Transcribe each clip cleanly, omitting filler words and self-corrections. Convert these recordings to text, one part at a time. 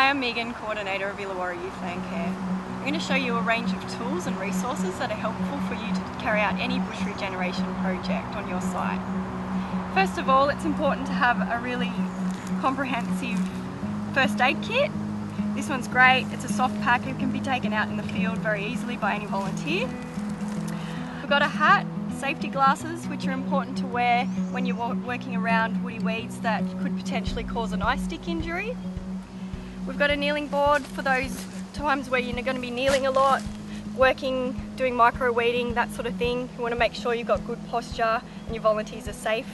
Hi, I'm Megan, Coordinator of Illawarra Youth Landcare. I'm going to show you a range of tools and resources that are helpful for you to carry out any bush regeneration project on your site. First of all, it's important to have a really comprehensive first aid kit. This one's great, it's a soft pack, it can be taken out in the field very easily by any volunteer. We've got a hat, safety glasses, which are important to wear when you're working around woody weeds that could potentially cause an eye stick injury. We've got a kneeling board for those times where you're going to be kneeling a lot, working, doing micro weeding, that sort of thing. You want to make sure you've got good posture and your volunteers are safe.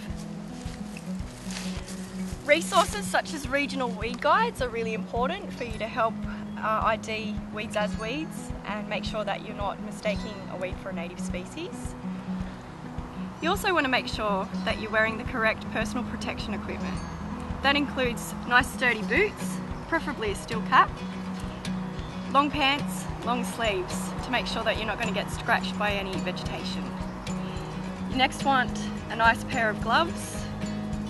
Resources such as regional weed guides are really important for you to help ID weeds as weeds and make sure that you're not mistaking a weed for a native species. You also want to make sure that you're wearing the correct personal protection equipment. That includes nice sturdy boots, preferably a steel cap, long pants, long sleeves to make sure that you're not going to get scratched by any vegetation. You next want a nice pair of gloves,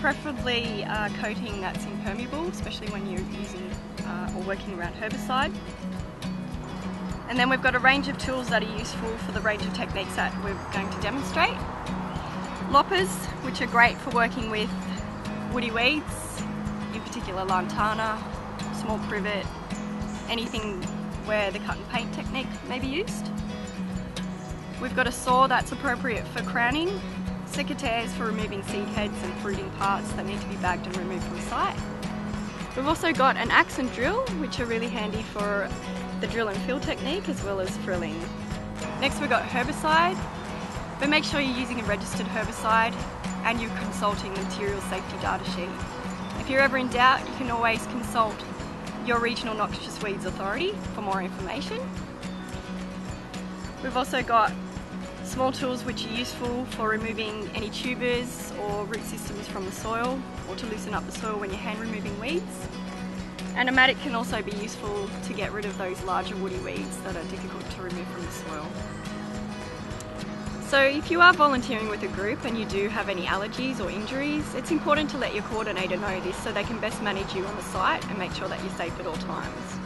preferably a coating that's impermeable, especially when you're using or working around herbicide. And then we've got a range of tools that are useful for the range of techniques that we're going to demonstrate. Loppers, which are great for working with woody weeds, in particular lantana, small privet, anything where the cut and paint technique may be used. We've got a saw that's appropriate for crowning, secateurs for removing seed heads and fruiting parts that need to be bagged and removed from site. We've also got an axe and drill, which are really handy for the drill and fill technique as well as frilling. Next we've got herbicide, but make sure you're using a registered herbicide and you're consulting the material safety data sheet. If you're ever in doubt, you can always consult your regional noxious weeds authority for more information. We've also got small tools which are useful for removing any tubers or root systems from the soil or to loosen up the soil when you're hand removing weeds. And a mattock can also be useful to get rid of those larger woody weeds that are difficult to remove from the soil. So if you are volunteering with a group and you do have any allergies or injuries, it's important to let your coordinator know this so they can best manage you on the site and make sure that you're safe at all times.